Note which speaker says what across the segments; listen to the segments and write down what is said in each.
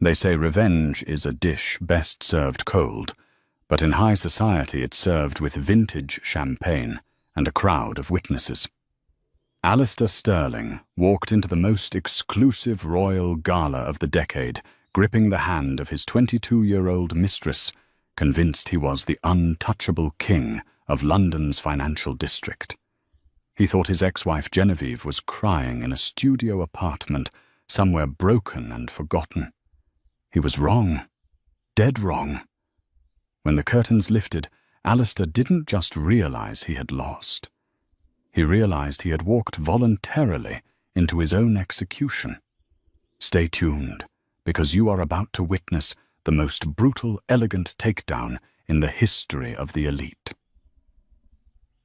Speaker 1: They say revenge is a dish best served cold, but in high society it's served with vintage champagne and a crowd of witnesses. Alistair Sterling walked into the most exclusive royal gala of the decade, gripping the hand of his 22-year-old mistress, convinced he was the untouchable king of London's financial district. He thought his ex-wife Genevieve was crying in a studio apartment somewhere broken and forgotten. He was wrong, dead wrong. When the curtains lifted, Alistair didn't just realize he had lost. He realized he had walked voluntarily into his own execution. Stay tuned, because you are about to witness the most brutal, elegant takedown in the history of the elite.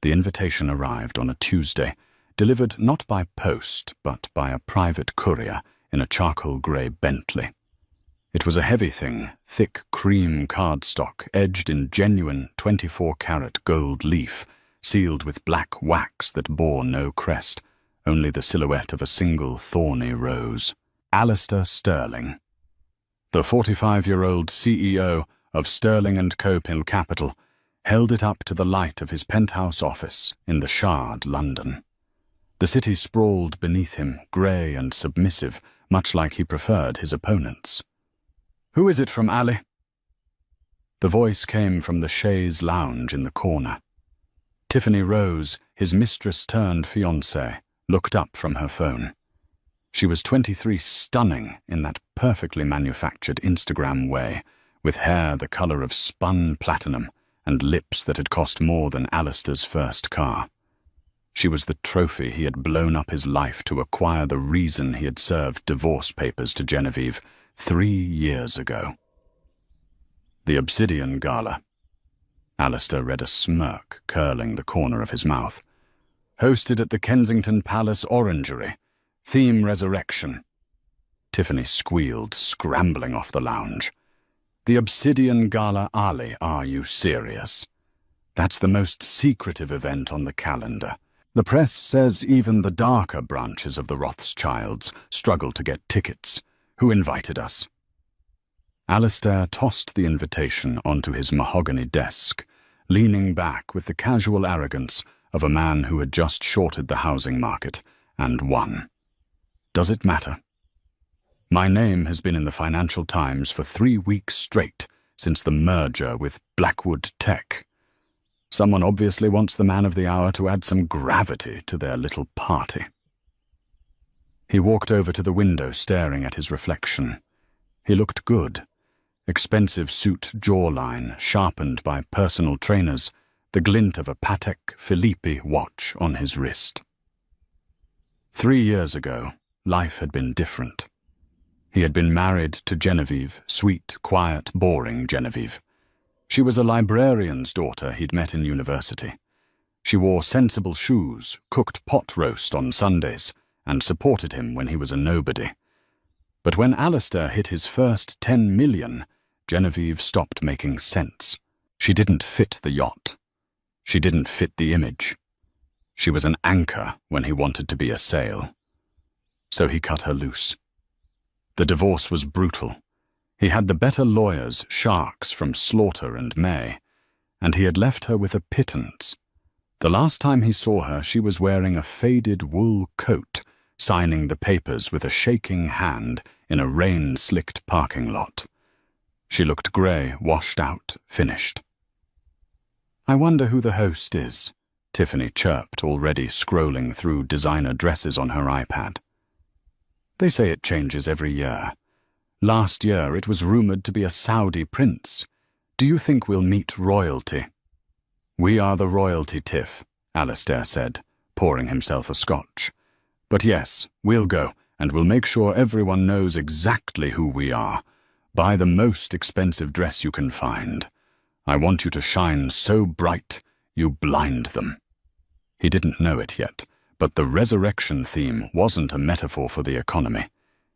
Speaker 1: The invitation arrived on a Tuesday, delivered not by post, but by a private courier in a charcoal-grey Bentley. It was a heavy thing, thick cream cardstock, edged in genuine 24-carat gold leaf, sealed with black wax that bore no crest, only the silhouette of a single thorny rose. Alistair Sterling. The 45-year-old CEO of Sterling & Co. Capital held it up to the light of his penthouse office in the Shard, London. The city sprawled beneath him, grey and submissive, much like he preferred his opponents. "Who is it from, Ali?" The voice came from the chaise lounge in the corner. Tiffany Rose, his mistress-turned fiancée, looked up from her phone. She was 23, stunning in that perfectly manufactured Instagram way, with hair the colour of spun platinum and lips that had cost more than Alistair's first car. She was the trophy he had blown up his life to acquire, the reason he had served divorce papers to Genevieve 3 years ago. The Obsidian Gala. Alistair read a smirk curling the corner of his mouth. Hosted at the Kensington Palace Orangery. Theme Resurrection. Tiffany squealed, scrambling off the lounge. The Obsidian Gala, Ali, are you serious? That's the most secretive event on the calendar. The press says even the darker branches of the Rothschilds struggle to get tickets. Who invited us? Alistair tossed the invitation onto his mahogany desk, leaning back with the casual arrogance of a man who had just shorted the housing market and won. Does it matter? My name has been in the Financial Times for 3 weeks straight since the merger with Blackwood Tech. Someone obviously wants the man of the hour to add some gravity to their little party. He walked over to the window, staring at his reflection. He looked good. Expensive suit jawline sharpened by personal trainers, the glint of a Patek Philippe watch on his wrist. 3 years ago, life had been different. He had been married to Genevieve, sweet, quiet, boring Genevieve. She was a librarian's daughter he'd met in university. She wore sensible shoes, cooked pot roast on Sundays, and supported him when he was a nobody. But when Alistair hit his first 10 million, Genevieve stopped making sense. She didn't fit the yacht. She didn't fit the image. She was an anchor when he wanted to be a sail. So he cut her loose. The divorce was brutal. He had the better lawyers, sharks from Slaughter and May, and he had left her with a pittance. The last time he saw her, she was wearing a faded wool coat, signing the papers with a shaking hand in a rain-slicked parking lot. She looked grey, washed out, finished. "I wonder who the host is," Tiffany chirped, already scrolling through designer dresses on her iPad. "They say it changes every year. Last year it was rumoured to be a Saudi prince. Do you think we'll meet royalty?" "We are the royalty, Tiff," Alistair said, pouring himself a scotch. "But yes, we'll go, and we'll make sure everyone knows exactly who we are. Buy the most expensive dress you can find. I want you to shine so bright you blind them." He didn't know it yet, but the resurrection theme wasn't a metaphor for the economy.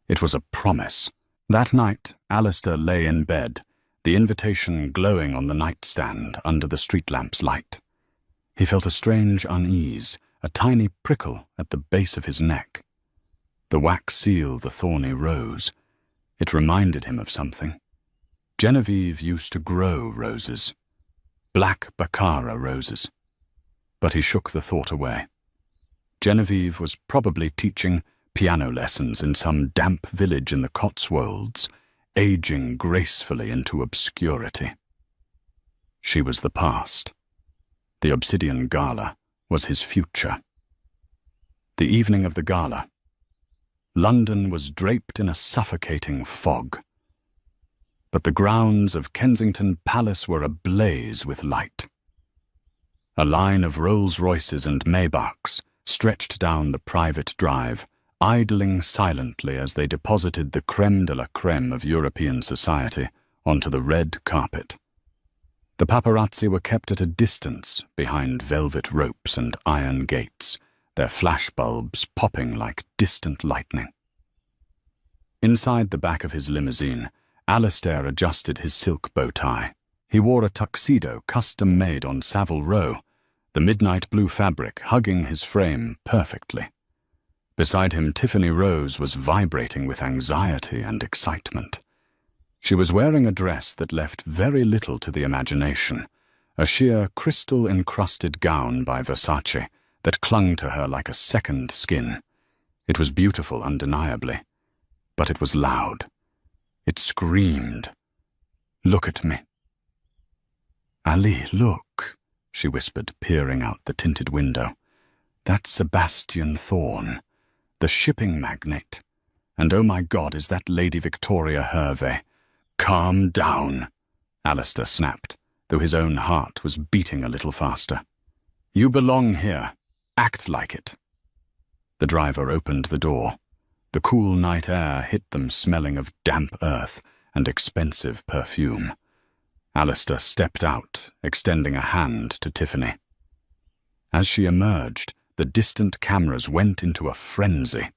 Speaker 1: It was a promise. That night, Alistair lay in bed, the invitation glowing on the nightstand under the street lamp's light. He felt a strange unease, a tiny prickle at the base of his neck. The wax seal, the thorny rose. It reminded him of something. Genevieve used to grow roses. Black baccara roses. But he shook the thought away. Genevieve was probably teaching piano lessons in some damp village in the Cotswolds, aging gracefully into obscurity. She was the past. The Obsidian Gala was his future. The evening of the gala. London was draped in a suffocating fog. But the grounds of Kensington Palace were ablaze with light. A line of Rolls-Royces and Maybachs stretched down the private drive, idling silently as they deposited the crème de la crème of European society onto the red carpet. The paparazzi were kept at a distance behind velvet ropes and iron gates, their flashbulbs popping like distant lightning. Inside the back of his limousine, Alistair adjusted his silk bow tie. He wore a tuxedo custom-made on Savile Row, the midnight blue fabric hugging his frame perfectly. Beside him, Tiffany Rose was vibrating with anxiety and excitement. She was wearing a dress that left very little to the imagination, a sheer crystal-encrusted gown by Versace that clung to her like a second skin. It was beautiful, undeniably, but it was loud. It screamed, "Look at me." "Ali, look," she whispered, peering out the tinted window. "That's Sebastian Thorne, the shipping magnate. And oh my God, is that Lady Victoria Hervey?" "Calm down," Alistair snapped, though his own heart was beating a little faster. "You belong here. Act like it." The driver opened the door. The cool night air hit them smelling of damp earth and expensive perfume. Alistair stepped out, extending a hand to Tiffany. As she emerged, the distant cameras went into a frenzy.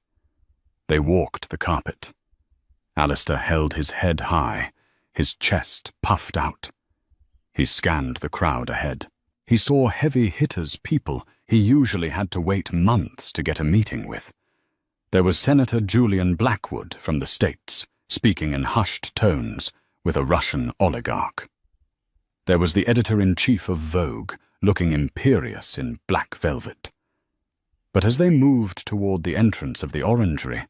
Speaker 1: They walked the carpet. Alistair held his head high, his chest puffed out. He scanned the crowd ahead. He saw heavy hitters, people he usually had to wait months to get a meeting with. There was Senator Julian Blackwood from the States, speaking in hushed tones with a Russian oligarch. There was the editor-in-chief of Vogue, looking imperious in black velvet. But as they moved toward the entrance of the orangery,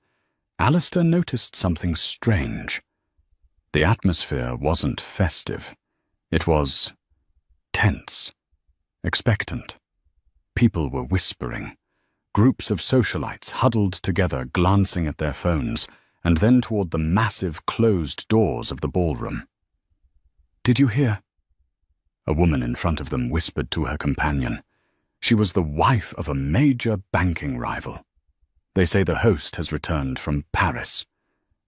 Speaker 1: Alistair noticed something strange. The atmosphere wasn't festive. It was tense, expectant. People were whispering. Groups of socialites huddled together, glancing at their phones, and then toward the massive closed doors of the ballroom. "Did you hear?" A woman in front of them whispered to her companion. She was the wife of a major banking rival. "They say the host has returned from Paris.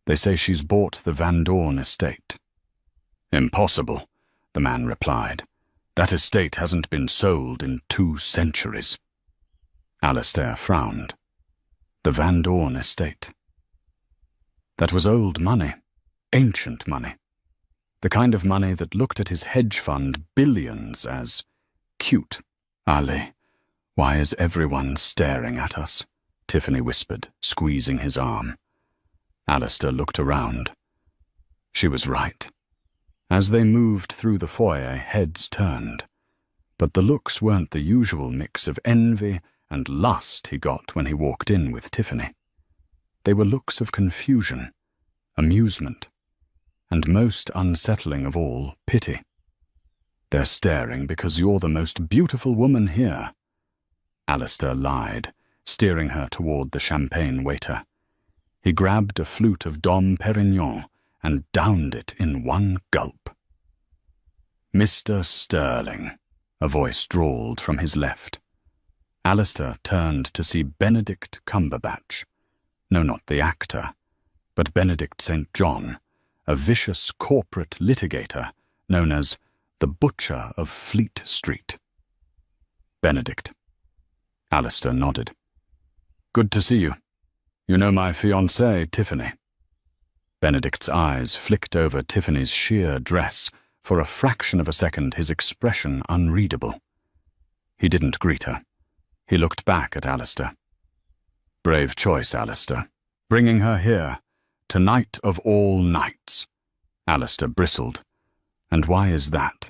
Speaker 1: They say she's bought the Van Dorn estate." "Impossible," the man replied. "That estate hasn't been sold in 2 centuries. Alistair frowned. The Van Dorn estate. That was old money, ancient money. The kind of money that looked at his hedge fund billions as cute. "Ali, why is everyone staring at us?" Tiffany whispered, squeezing his arm. Alistair looked around. She was right. As they moved through the foyer, heads turned. But the looks weren't the usual mix of envy and lust he got when he walked in with Tiffany. They were looks of confusion, amusement, and most unsettling of all, pity. "They're staring because you're the most beautiful woman here." Alistair lied, steering her toward the champagne waiter. He grabbed a flute of Dom Perignon and downed it in one gulp. "Mr. Sterling," a voice drawled from his left. Alistair turned to see Benedict Cumberbatch. No, not the actor, but Benedict St. John, a vicious corporate litigator known as the Butcher of Fleet Street. "Benedict." Alistair nodded. "Good to see you. You know my fiancée, Tiffany." Benedict's eyes flicked over Tiffany's sheer dress, for a fraction of a second his expression unreadable. He didn't greet her. He looked back at Alistair. "Brave choice, Alistair. Bringing her here, Tonight of all nights. Alistair bristled. And why is that?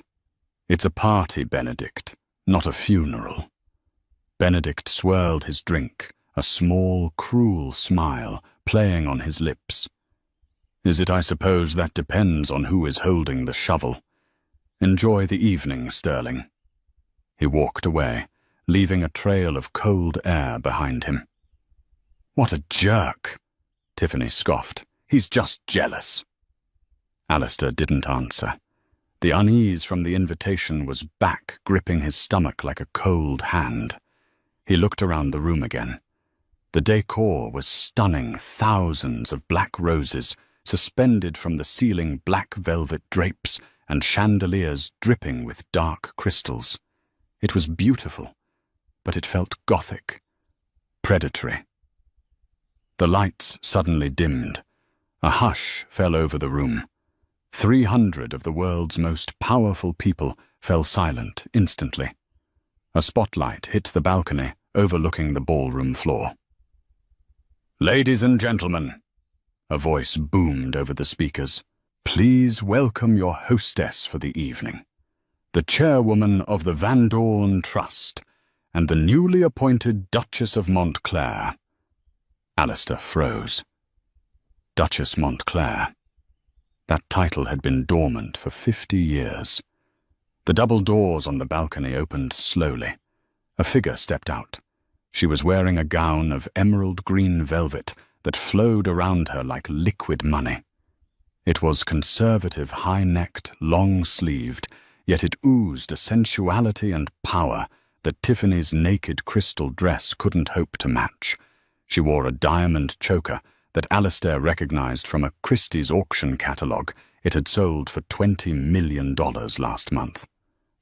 Speaker 1: It's a party, Benedict, not a funeral. Benedict swirled his drink, a small, cruel smile playing on his lips. Is it, I suppose, that depends on who is holding the shovel. Enjoy the evening, Sterling. He walked away, leaving a trail of cold air behind him. What a jerk, Tiffany scoffed. He's just jealous. Alistair didn't answer. The unease from the invitation was back, gripping his stomach like a cold hand. He looked around the room again. The decor was stunning, thousands of black roses, suspended from the ceiling black velvet drapes and chandeliers dripping with dark crystals. It was beautiful, but it felt gothic, predatory. The lights suddenly dimmed. A hush fell over the room. 300 of the world's most powerful people fell silent instantly. A spotlight hit the balcony overlooking the ballroom floor. Ladies and gentlemen, a voice boomed over the speakers. Please welcome your hostess for the evening, the chairwoman of the Van Dorn Trust and the newly appointed Duchess of Montclair. Alistair froze. Duchess Montclair. That title had been dormant for 50 years. The double doors on the balcony opened slowly. A figure stepped out. She was wearing a gown of emerald green velvet that flowed around her like liquid money. It was conservative, high-necked, long-sleeved, yet it oozed a sensuality and power that Tiffany's naked crystal dress couldn't hope to match. She wore a diamond choker that Alistair recognized from a Christie's auction catalogue it had sold for $20 million last month.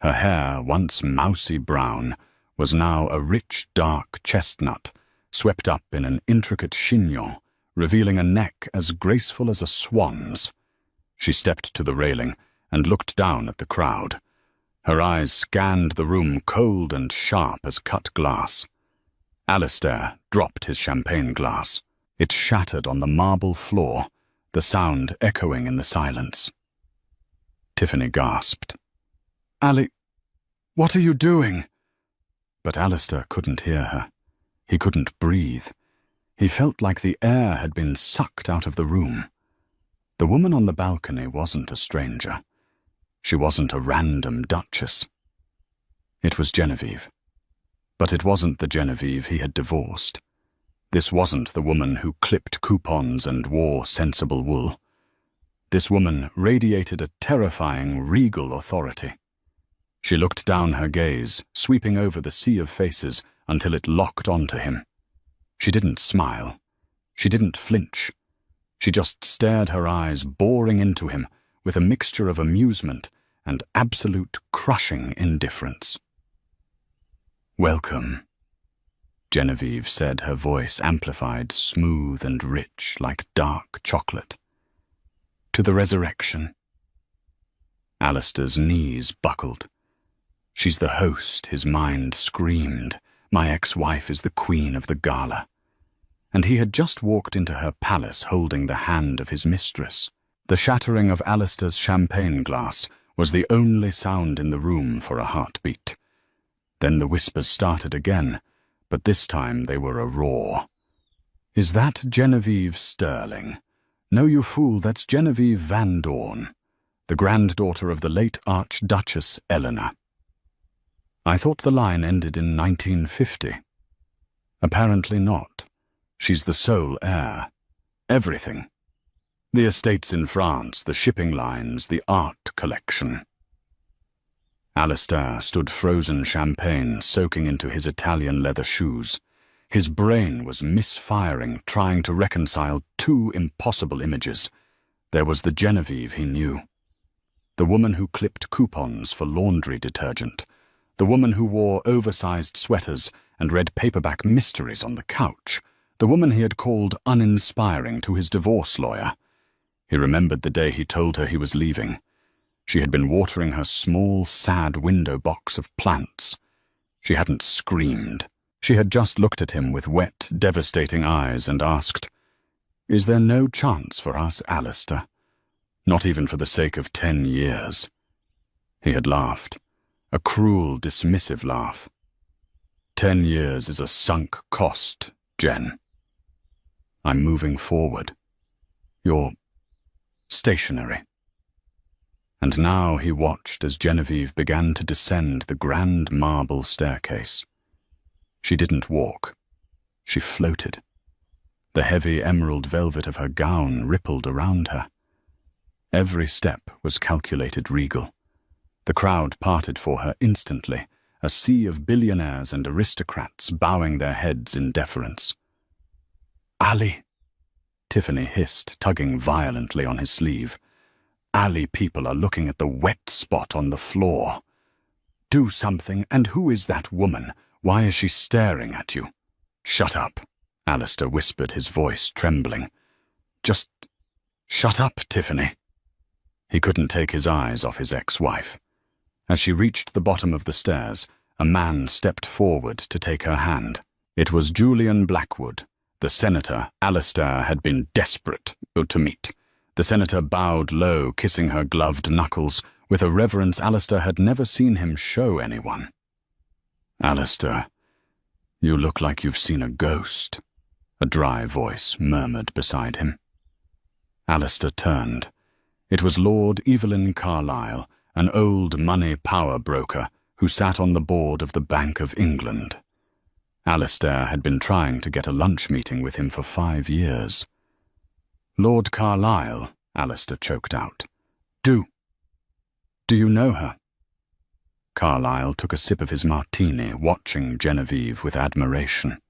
Speaker 1: Her hair, once mousy brown, was now a rich dark chestnut, swept up in an intricate chignon, revealing a neck as graceful as a swan's. She stepped to the railing and looked down at the crowd. Her eyes scanned the room cold and sharp as cut glass. Alistair dropped his champagne glass. It shattered on the marble floor, the sound echoing in the silence. Tiffany gasped. Ali, what are you doing? But Alistair couldn't hear her. He couldn't breathe. He felt like the air had been sucked out of the room. The woman on the balcony wasn't a stranger. She wasn't a random duchess. It was Genevieve. But it wasn't the Genevieve he had divorced. This wasn't the woman who clipped coupons and wore sensible wool. This woman radiated a terrifying, regal authority. She looked down her gaze, sweeping over the sea of faces until it locked onto him. She didn't smile. She didn't flinch. She just stared, her eyes boring into him with a mixture of amusement and absolute crushing indifference. Welcome, Genevieve said, her voice amplified, smooth and rich like dark chocolate. To the resurrection. Alistair's knees buckled. She's the host, his mind screamed. My ex-wife is the queen of the gala. And he had just walked into her palace holding the hand of his mistress. The shattering of Alistair's champagne glass was the only sound in the room for a heartbeat. Then the whispers started again, but this time they were a roar. Is that Genevieve Sterling? No, you fool, that's Genevieve Van Dorn, the granddaughter of the late Archduchess Eleanor. I thought the line ended in 1950. Apparently not. She's the sole heir. Everything. The estates in France, the shipping lines, the art collection. Alistair stood frozen champagne soaking into his Italian leather shoes. His brain was misfiring, trying to reconcile two impossible images. There was the Genevieve he knew. The woman who clipped coupons for laundry detergent. The woman who wore oversized sweaters and read paperback mysteries on the couch. The woman he had called uninspiring to his divorce lawyer. He remembered the day he told her he was leaving. She had been watering her small, sad window box of plants. She hadn't screamed. She had just looked at him with wet, devastating eyes and asked, Is there no chance for us, Alistair? Not even for the sake of 10 years. He had laughed, a cruel, dismissive laugh. 10 years is a sunk cost, Jen. I'm moving forward. You're stationary. And now he watched as Genevieve began to descend the grand marble staircase. She didn't walk. She floated. The heavy emerald velvet of her gown rippled around her. Every step was calculated regal. The crowd parted for her instantly, a sea of billionaires and aristocrats bowing their heads in deference. "Ali," Tiffany hissed, tugging violently on his sleeve. "Ali, people are looking at the wet spot on the floor. Do something, and who is that woman? Why is she staring at you?" "Shut up," Alistair whispered, his voice trembling. "Just shut up, Tiffany." He couldn't take his eyes off his ex-wife. As she reached the bottom of the stairs, a man stepped forward to take her hand. It was Julian Blackwood, the senator Alistair had been desperate to meet. The senator bowed low, kissing her gloved knuckles, with a reverence Alistair had never seen him show anyone. "Alistair, you look like you've seen a ghost," a dry voice murmured beside him. Alistair turned. It was Lord Evelyn Carlyle, an old money power broker who sat on the board of the Bank of England. Alistair had been trying to get a lunch meeting with him for 5 years. "Lord Carlyle," Alistair choked out. Do you know her?" Carlyle took a sip of his martini, watching Genevieve with admiration.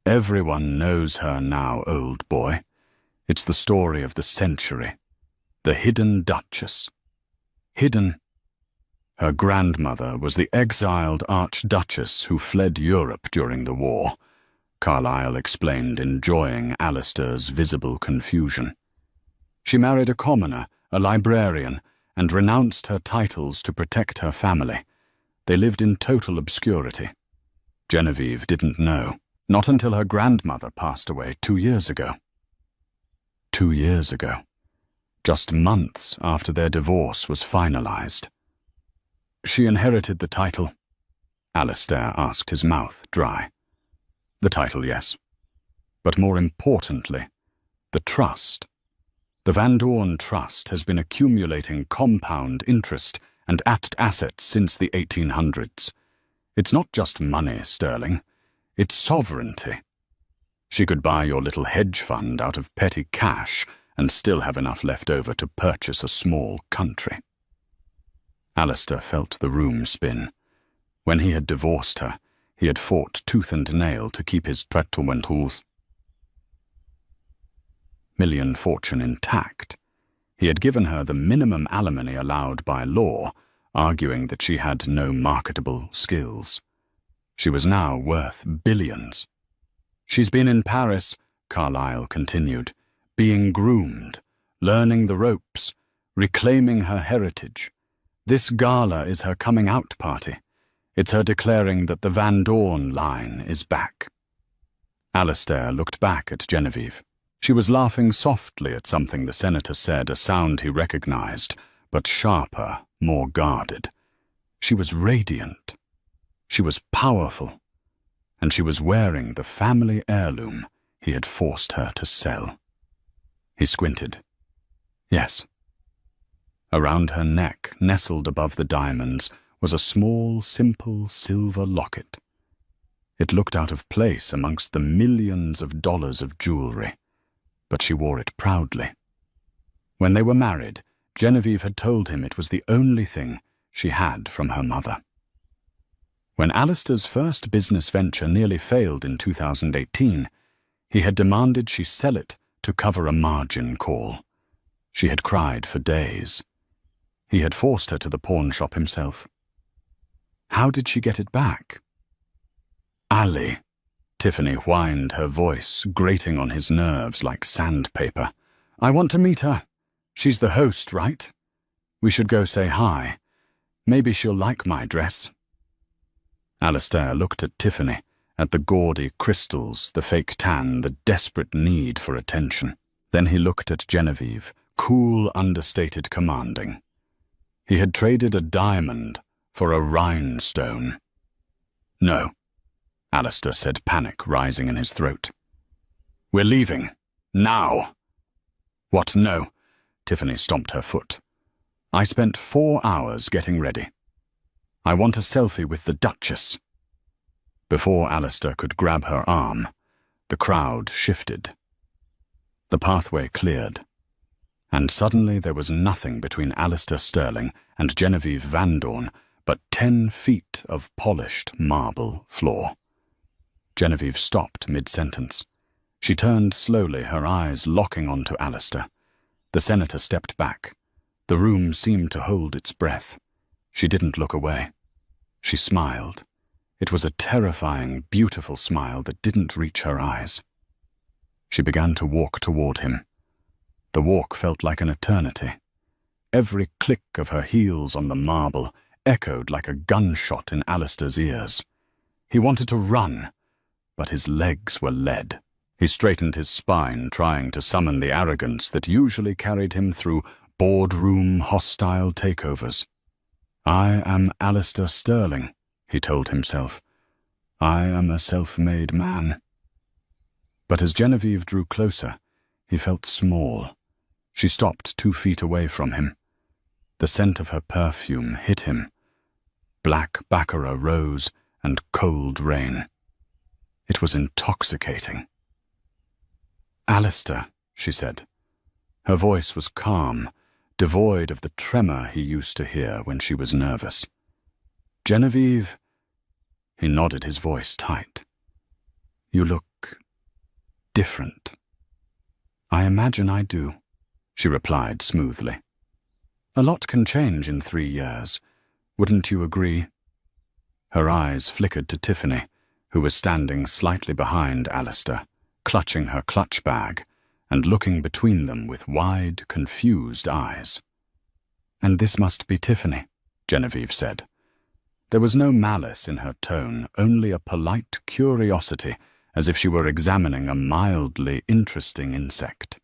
Speaker 1: "Everyone knows her now, old boy. It's the story of the century. The hidden Duchess. Hidden. Her grandmother was the exiled Archduchess who fled Europe during the war," Carlyle explained, enjoying Alistair's visible confusion. "She married a commoner, a librarian, and renounced her titles to protect her family. They lived in total obscurity. Genevieve didn't know, not until her grandmother passed away 2 years ago. 2 years ago. Just months after their divorce was finalized." "She inherited the title?" Alistair asked, his mouth dry. "The title, yes. But more importantly, the trust. The Van Dorn Trust has been accumulating compound interest and assets since the 1800s. It's not just money, Sterling. It's sovereignty. She could buy your little hedge fund out of petty cash and still have enough left over to purchase a small country." Alistair felt the room spin. When he had divorced her, he had fought tooth and nail to keep his million fortune intact. He had given her the minimum alimony allowed by law, arguing that she had no marketable skills. She was now worth billions. "She's been in Paris," Carlyle continued, "being groomed, learning the ropes, reclaiming her heritage. This gala is her coming-out party. It's her declaring that the Van Dorn line is back." Alistair looked back at Genevieve. She was laughing softly at something the senator said, a sound he recognized, but sharper, more guarded. She was radiant. She was powerful. And she was wearing the family heirloom he had forced her to sell. He squinted. "Yes." Around her neck, nestled above the diamonds, was a small, simple silver locket. It looked out of place amongst the millions of dollars of jewelry, but she wore it proudly. When they were married, Genevieve had told him it was the only thing she had from her mother. When Alistair's first business venture nearly failed in 2018, he had demanded she sell it to cover a margin call. She had cried for days. He had forced her to the pawn shop himself. How did she get it back? "Ali," Tiffany whined, her voice grating on his nerves like sandpaper. "I want to meet her. She's the host, right? We should go say hi. Maybe she'll like my dress." Alistair looked at Tiffany, at the gaudy crystals, the fake tan, the desperate need for attention. Then he looked at Genevieve, cool, understated, commanding. He had traded a diamond for a rhinestone. "No," Alistair said, panic rising in his throat. "We're leaving. Now." "What, no?" Tiffany stomped her foot. "I spent 4 hours getting ready. I want a selfie with the Duchess." Before Alistair could grab her arm, the crowd shifted. The pathway cleared, and suddenly there was nothing between Alistair Sterling and Genevieve Van Dorn but 10 feet of polished marble floor. Genevieve stopped mid-sentence. She turned slowly, her eyes locking onto Alistair. The senator stepped back. The room seemed to hold its breath. She didn't look away. She smiled. It was a terrifying, beautiful smile that didn't reach her eyes. She began to walk toward him. The walk felt like an eternity. Every click of her heels on the marble echoed like a gunshot in Alistair's ears. He wanted to run, but his legs were lead. He straightened his spine, trying to summon the arrogance that usually carried him through boardroom hostile takeovers. "I am Alistair Sterling," he told himself. "I am a self-made man." But as Genevieve drew closer, he felt small. She stopped 2 feet away from him. The scent of her perfume hit him. Black baccarat rose and cold rain. It was intoxicating. "Alistair," she said. Her voice was calm, devoid of the tremor he used to hear when she was nervous. "Genevieve," he nodded, his voice tight. "You look different." "I imagine I do," she replied smoothly. "A lot can change in 3 years. Wouldn't you agree?" Her eyes flickered to Tiffany, who was standing slightly behind Alistair, clutching her clutch bag and looking between them with wide, confused eyes. "And this must be Tiffany," Genevieve said. There was no malice in her tone, only a polite curiosity, as if she were examining a mildly interesting insect.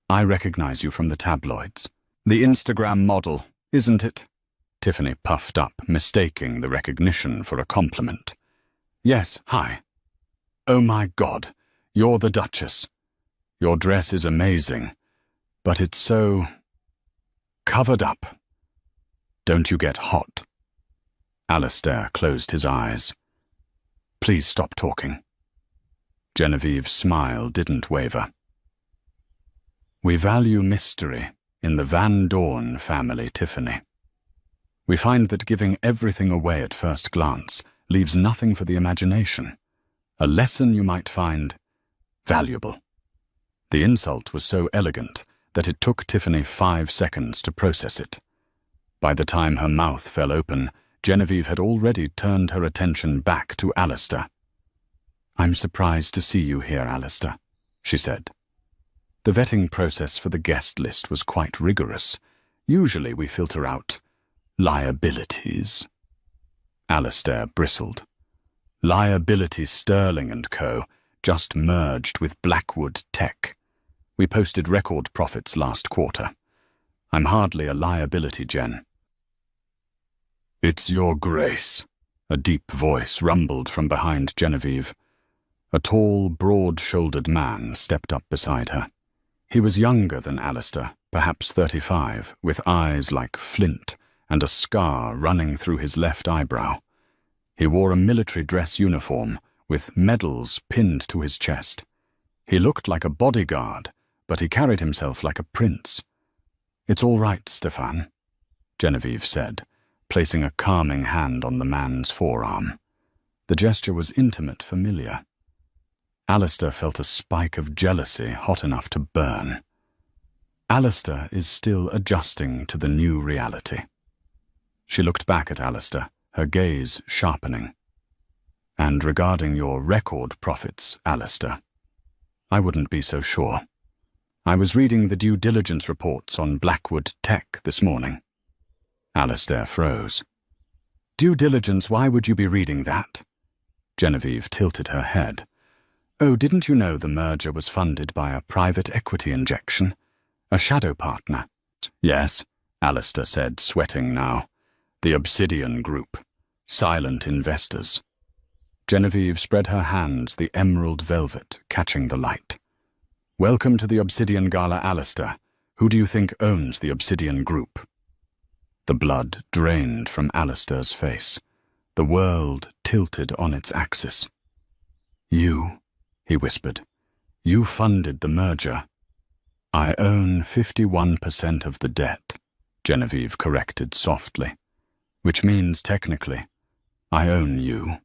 Speaker 1: "I recognize you from the tabloids. The Instagram model, isn't it?" Tiffany puffed up, mistaking the recognition for a compliment. "Yes, hi." "Oh my God, you're the Duchess. Your dress is amazing, but it's so covered up. Don't you get hot?" Alistair closed his eyes. "Please stop talking." Genevieve's smile didn't waver. "We value mystery in the Van Dorn family, Tiffany. We find that giving everything away at first glance leaves nothing for the imagination. A lesson you might find valuable." The insult was so elegant that it took Tiffany 5 seconds to process it. By the time her mouth fell open, Genevieve had already turned her attention back to Alistair. "I'm surprised to see you here, Alistair," she said. The vetting process for the guest list was quite rigorous. Usually we filter out liabilities. Alistair bristled. Liability Sterling and Co. just merged with Blackwood Tech. We posted record profits last quarter. I'm hardly a liability, Jen. "It's your grace," a deep voice rumbled from behind Genevieve. A tall, broad-shouldered man stepped up beside her. He was younger than Alistair, perhaps 35, with eyes like flint and a scar running through his left eyebrow. He wore a military dress uniform with medals pinned to his chest. He looked like a bodyguard, but he carried himself like a prince. "It's all right, Stefan," Genevieve said, placing a calming hand on the man's forearm. The gesture was intimate, familiar. Alistair felt a spike of jealousy hot enough to burn. Alistair is still adjusting to the new reality. She looked back at Alistair, her gaze sharpening. "And regarding your record profits, Alistair, I wouldn't be so sure. I was reading the due diligence reports on Blackwood Tech this morning." Alistair froze. "Due diligence, why would you be reading that?" Genevieve tilted her head. Oh, didn't you know the merger was funded by a private equity injection? A shadow partner? Yes, Alistair said, sweating now. The Obsidian Group. Silent investors. Genevieve spread her hands, the emerald velvet catching the light. Welcome to the Obsidian Gala, Alistair. Who do you think owns the Obsidian Group? The blood drained from Alistair's face. The world tilted on its axis. You, he whispered. You funded the merger. I own 51% of the debt, Genevieve corrected softly. Which means, technically, I own you.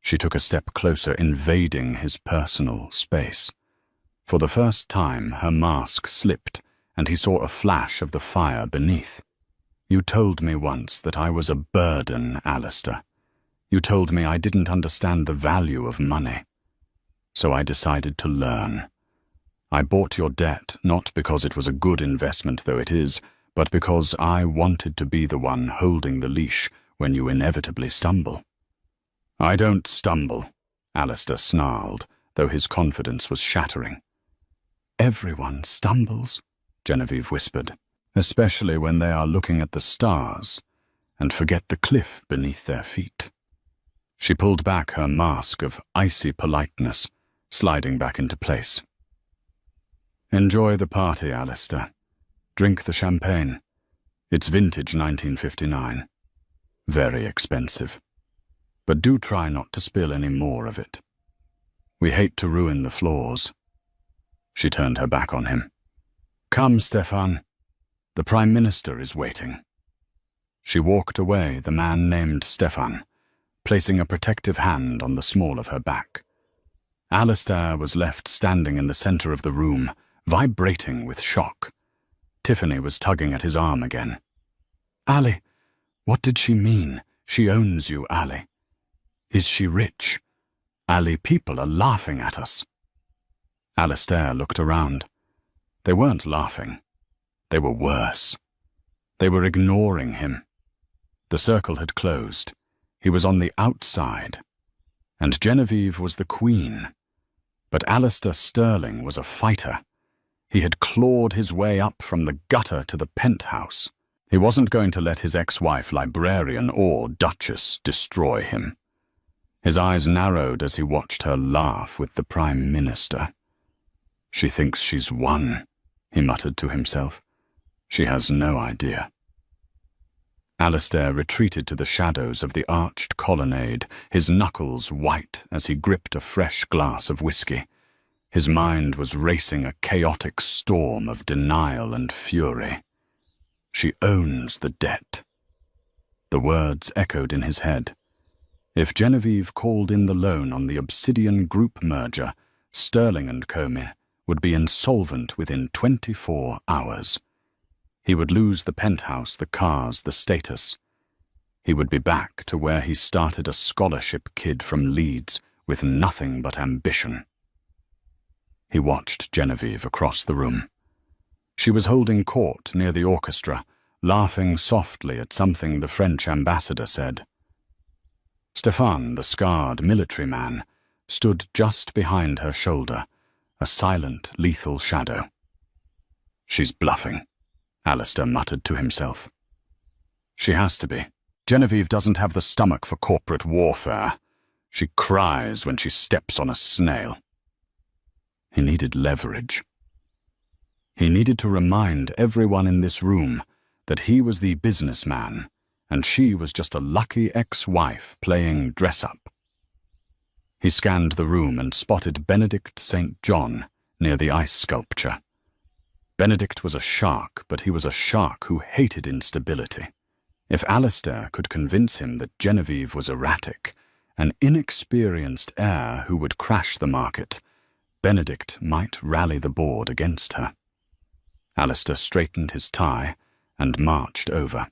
Speaker 1: She took a step closer, invading his personal space. For the first time, her mask slipped, and he saw a flash of the fire beneath. You told me once that I was a burden, Alistair. You told me I didn't understand the value of money. So I decided to learn. I bought your debt not because it was a good investment, though it is, but because I wanted to be the one holding the leash when you inevitably stumble. I don't stumble, Alistair snarled, though his confidence was shattering. Everyone stumbles, Genevieve whispered, especially when they are looking at the stars and forget the cliff beneath their feet. She pulled back her mask of icy politeness, sliding back into place. Enjoy the party, Alistair. Drink the champagne. It's vintage 1959. Very expensive. But do try not to spill any more of it. We hate to ruin the floors. She turned her back on him. Come, Stefan. The Prime Minister is waiting. She walked away, the man named Stefan, placing a protective hand on the small of her back. Alistair was left standing in the center of the room, vibrating with shock. Tiffany was tugging at his arm again. Ali, what did she mean? She owns you, Ali. Is she rich? Ali, people are laughing at us. Alistair looked around. They weren't laughing. They were worse. They were ignoring him. The circle had closed. He was on the outside. And Genevieve was the queen. But Alistair Sterling was a fighter. He had clawed his way up from the gutter to the penthouse. He wasn't going to let his ex-wife, librarian, or duchess destroy him. His eyes narrowed as he watched her laugh with the Prime Minister. She thinks she's won, he muttered to himself. She has no idea. Alistair retreated to the shadows of the arched colonnade, his knuckles white as he gripped a fresh glass of whiskey. His mind was racing a chaotic storm of denial and fury. She owns the debt. The words echoed in his head. If Genevieve called in the loan on the Obsidian Group merger, Sterling and Comey would be insolvent within 24 hours. He would lose the penthouse, the cars, the status. He would be back to where he started, a scholarship kid from Leeds with nothing but ambition. He watched Genevieve across the room. She was holding court near the orchestra, laughing softly at something the French ambassador said. Stefan, the scarred military man, stood just behind her shoulder, a silent, lethal shadow. She's bluffing, Alistair muttered to himself. She has to be. Genevieve doesn't have the stomach for corporate warfare. She cries when she steps on a snail. He needed leverage. He needed to remind everyone in this room that he was the businessman, and she was just a lucky ex-wife playing dress-up. He scanned the room and spotted Benedict St. John near the ice sculpture. Benedict was a shark, but he was a shark who hated instability. If Alistair could convince him that Genevieve was erratic, an inexperienced heir who would crash the market, Benedict might rally the board against her. Alistair straightened his tie and marched over.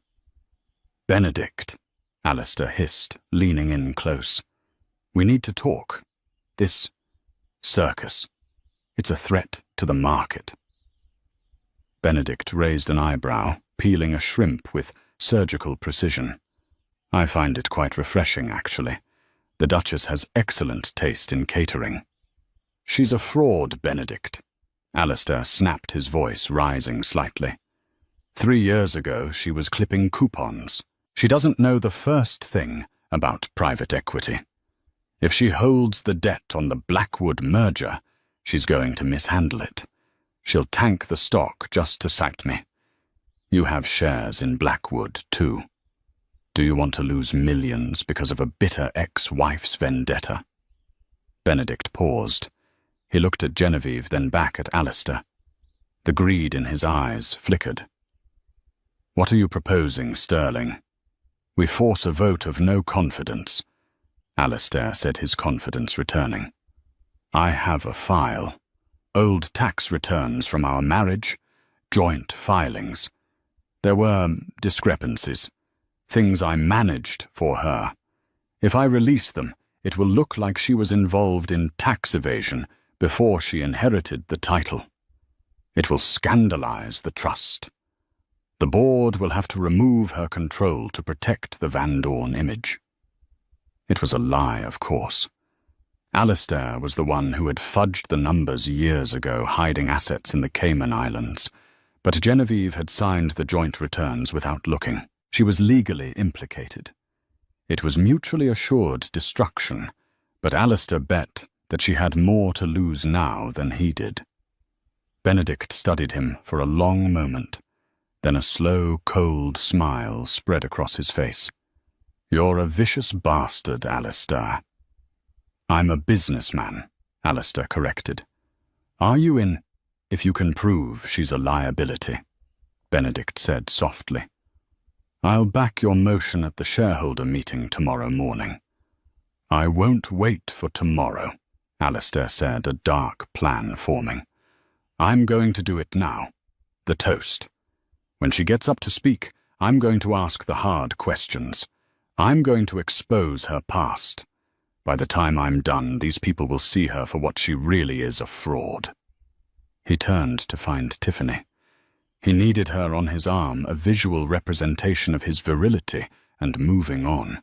Speaker 1: Benedict, Alistair hissed, leaning in close. We need to talk. This circus, it's a threat to the market. Benedict raised an eyebrow, peeling a shrimp with surgical precision. I find it quite refreshing, actually. The Duchess has excellent taste in catering. She's a fraud, Benedict. Alistair snapped, his voice rising slightly. 3 years ago, she was clipping coupons. She doesn't know the first thing about private equity. If she holds the debt on the Blackwood merger, she's going to mishandle it. She'll tank the stock just to sack me. You have shares in Blackwood, too. Do you want to lose millions because of a bitter ex-wife's vendetta? Benedict paused. He looked at Genevieve, then back at Alistair. The greed in his eyes flickered. What are you proposing, Sterling? We force a vote of no confidence. Alistair said, his confidence returning. I have a file. Old tax returns from our marriage, joint filings. There were discrepancies, things I managed for her. If I release them, it will look like she was involved in tax evasion before she inherited the title. It will scandalize the trust. The board will have to remove her control to protect the Van Dorn image. It was a lie, of course. Alistair was the one who had fudged the numbers years ago, hiding assets in the Cayman Islands. But Genevieve had signed the joint returns without looking. She was legally implicated. It was mutually assured destruction, but Alistair bet that she had more to lose now than he did. Benedict studied him for a long moment. Then a slow, cold smile spread across his face. You're a vicious bastard, Alistair. I'm a businessman, Alistair corrected. Are you in? If you can prove she's a liability, Benedict said softly. I'll back your motion at the shareholder meeting tomorrow morning. I won't wait for tomorrow, Alistair said, a dark plan forming. I'm going to do it now. The toast. When she gets up to speak, I'm going to ask the hard questions. I'm going to expose her past. By the time I'm done, these people will see her for what she really is, a fraud. He turned to find Tiffany. He needed her on his arm, a visual representation of his virility, and moving on.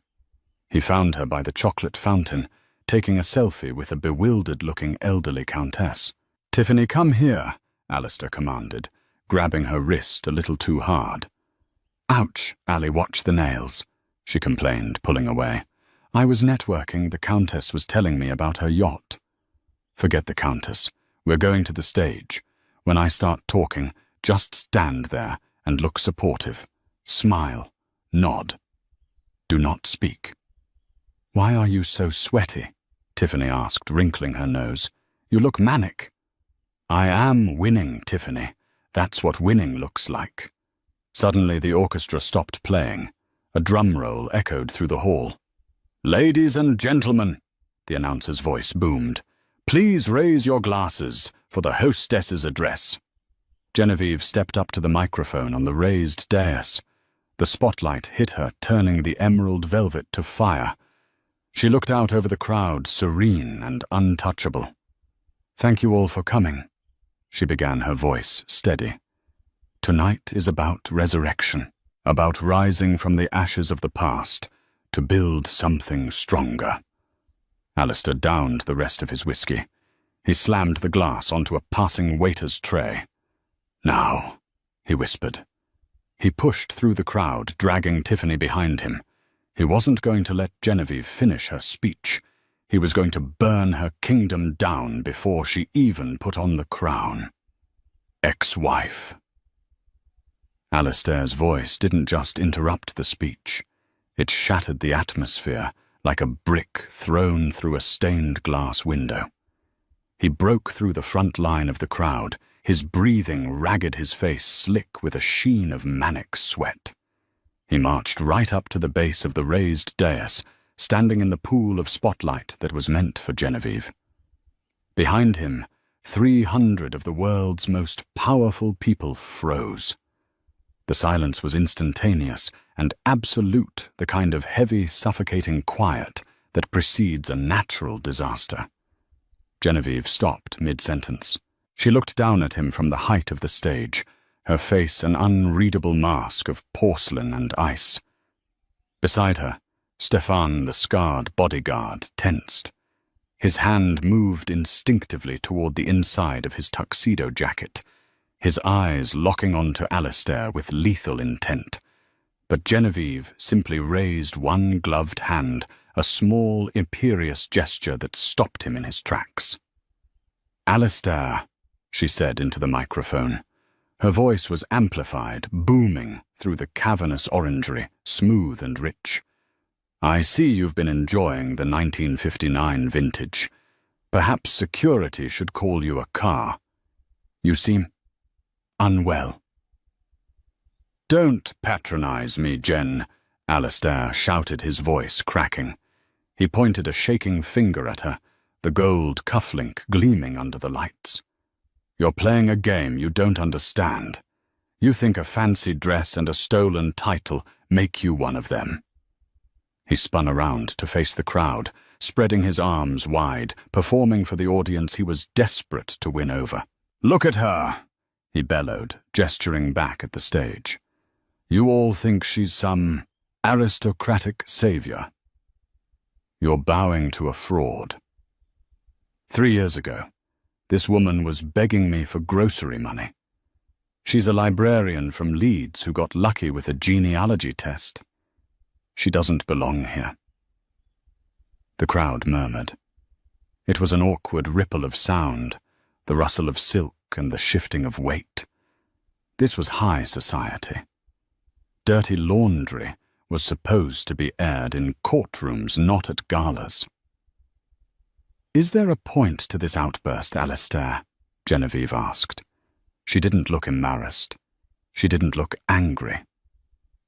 Speaker 1: He found her by the chocolate fountain, taking a selfie with a bewildered-looking elderly countess. Tiffany, come here, Alistair commanded, grabbing her wrist a little too hard. Ouch, Ali, watch the nails, she complained, pulling away. I was networking, the Countess was telling me about her yacht. Forget the Countess. We're going to the stage. When I start talking, just stand there and look supportive. Smile. Nod. Do not speak. Why are you so sweaty? Tiffany asked, wrinkling her nose. You look manic. I am winning, Tiffany. That's what winning looks like. Suddenly the orchestra stopped playing. A drum roll echoed through the hall. Ladies and gentlemen, the announcer's voice boomed, please raise your glasses for the hostess's address. Genevieve stepped up to the microphone on the raised dais. The spotlight hit her, turning the emerald velvet to fire. She looked out over the crowd, serene and untouchable. Thank you all for coming, she began, her voice steady. Tonight is about resurrection, about rising from the ashes of the past to build something stronger. Alistair downed the rest of his whiskey. He slammed the glass onto a passing waiter's tray. Now, he whispered. He pushed through the crowd, dragging Tiffany behind him. He wasn't going to let Genevieve finish her speech. He was going to burn her kingdom down before she even put on the crown. Ex-wife. Alistair's voice didn't just interrupt the speech. It shattered the atmosphere like a brick thrown through a stained glass window. He broke through the front line of the crowd, his breathing ragged, his face slick with a sheen of manic sweat. He marched right up to the base of the raised dais, standing in the pool of spotlight that was meant for Genevieve. Behind him, 300 of the world's most powerful people froze. The silence was instantaneous and absolute, the kind of heavy, suffocating quiet that precedes a natural disaster. Genevieve stopped mid-sentence. She looked down at him from the height of the stage, her face an unreadable mask of porcelain and ice. Beside her, Stefan, the scarred bodyguard, tensed. His hand moved instinctively toward the inside of his tuxedo jacket, his eyes locking onto Alistair with lethal intent. But Genevieve simply raised one gloved hand, a small, imperious gesture that stopped him in his tracks. "Alistair," she said into the microphone. Her voice was amplified, booming through the cavernous orangery, smooth and rich. "I see you've been enjoying the 1959 vintage. Perhaps security should call you a car. You seem unwell." "Don't patronize me, Jen," Alistair shouted, his voice cracking. He pointed a shaking finger at her, the gold cufflink gleaming under the lights. "You're playing a game you don't understand. You think a fancy dress and a stolen title make you one of them." He spun around to face the crowd, spreading his arms wide, performing for the audience he was desperate to win over. "Look at her," he bellowed, gesturing back at the stage. "You all think she's some aristocratic savior. You're bowing to a fraud. 3 years ago, this woman was begging me for grocery money. She's a librarian from Leeds who got lucky with a genealogy test. She doesn't belong here." The crowd murmured. It was an awkward ripple of sound, the rustle of silk and the shifting of weight. This was high society. Dirty laundry was supposed to be aired in courtrooms, not at galas. "Is there a point to this outburst, Alistair?" Genevieve asked. She didn't look embarrassed. She didn't look angry.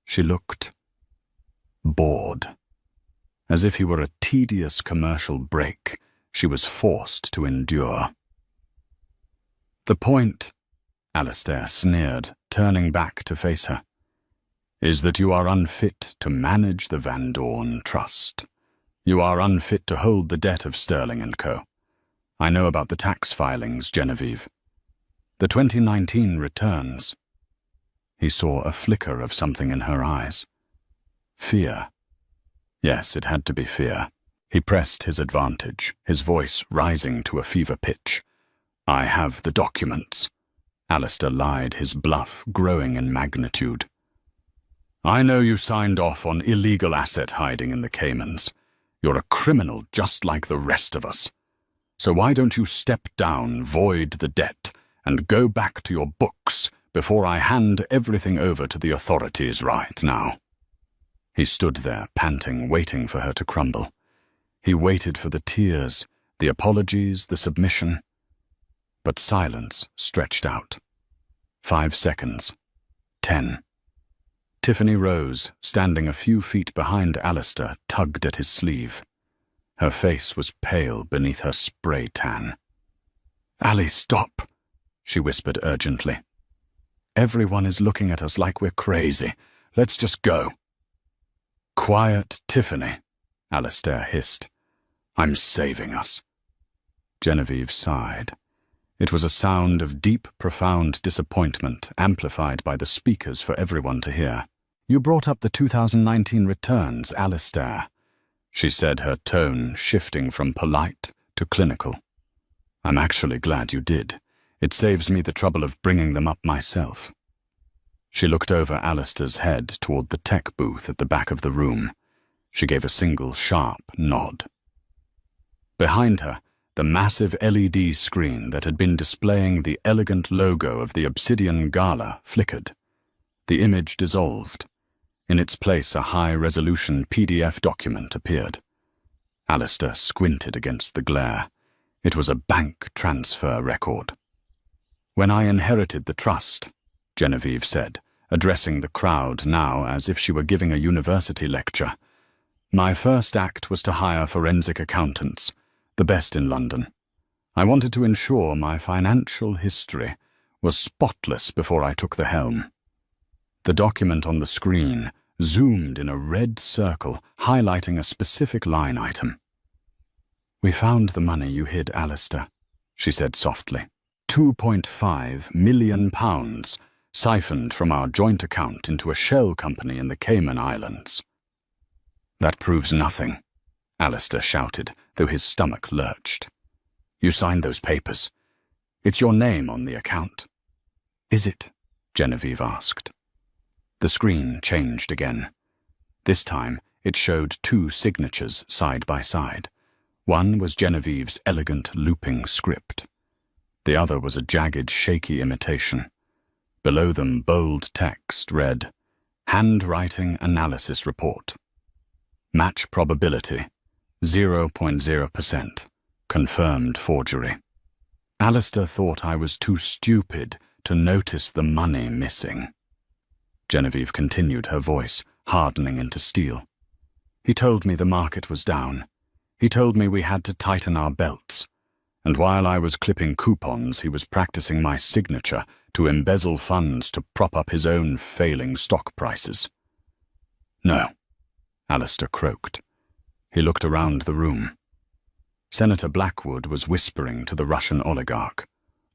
Speaker 1: She looked bored. As if he were a tedious commercial break she was forced to endure. "The point," Alistair sneered, turning back to face her, "is that you are unfit to manage the Van Dorn Trust. You are unfit to hold the debt of Sterling & Co. I know about the tax filings, Genevieve. The 2019 returns." He saw a flicker of something in her eyes. Fear. Yes, it had to be fear. He pressed his advantage, his voice rising to a fever pitch. "I have the documents." Alistair lied, his bluff growing in magnitude. "I know you signed off on illegal asset hiding in the Caymans. You're a criminal just like the rest of us. So why don't you step down, void the debt, and go back to your books before I hand everything over to the authorities right now?" He stood there, panting, waiting for her to crumble. He waited for the tears, the apologies, the submission. But silence stretched out. 5 seconds. 10. Tiffany rose, standing a few feet behind Alistair, tugged at his sleeve. Her face was pale beneath her spray tan. "Ali, stop," she whispered urgently. "Everyone is looking at us like we're crazy. Let's just go." "Quiet, Tiffany," Alistair hissed. "I'm saving us." Genevieve sighed. It was a sound of deep, profound disappointment, amplified by the speakers for everyone to hear. "You brought up the 2019 returns, Alistair," she said, her tone shifting from polite to clinical. "I'm actually glad you did. It saves me the trouble of bringing them up myself." She looked over Alistair's head toward the tech booth at the back of the room. She gave a single sharp nod. Behind her, the massive LED screen that had been displaying the elegant logo of the Obsidian Gala flickered. The image dissolved. In its place, a high-resolution PDF document appeared. Alistair squinted against the glare. It was a bank transfer record. "When I inherited the trust," Genevieve said, addressing the crowd now as if she were giving a university lecture, "my first act was to hire forensic accountants, the best in London. I wanted to ensure my financial history was spotless before I took the helm." The document on the screen zoomed in a red circle, highlighting a specific line item. "We found the money you hid, Alistair," she said softly. £2.5 million, siphoned from our joint account into a shell company in the Cayman Islands. That proves nothing, Alistair shouted, though his stomach lurched. You signed those papers. It's your name on the account. Is it? Genevieve asked. The screen changed again. This time, it showed two signatures side by side. One was Genevieve's elegant looping script. The other was a jagged, shaky imitation. Below them, bold text read, Handwriting Analysis Report. Match probability, 0.0%. Confirmed forgery. Alistair thought I was too stupid to notice the money missing. Genevieve continued, her voice hardening into steel. He told me the market was down. He told me we had to tighten our belts. And while I was clipping coupons, he was practicing my signature to embezzle funds to prop up his own failing stock prices. No, Alistair croaked. He looked around the room. Senator Blackwood was whispering to the Russian oligarch.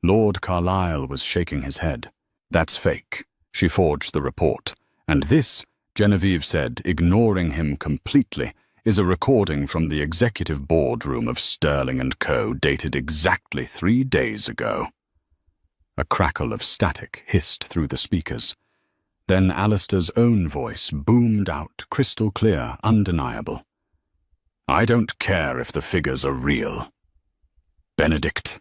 Speaker 1: Lord Carlyle was shaking his head. That's fake. She forged the report. And this, Genevieve said, ignoring him completely, is a recording from the executive boardroom of Sterling & Co., dated exactly 3 days ago. A crackle of static hissed through the speakers. Then Alistair's own voice boomed out, crystal clear, undeniable. I don't care if the figures are real. Benedict,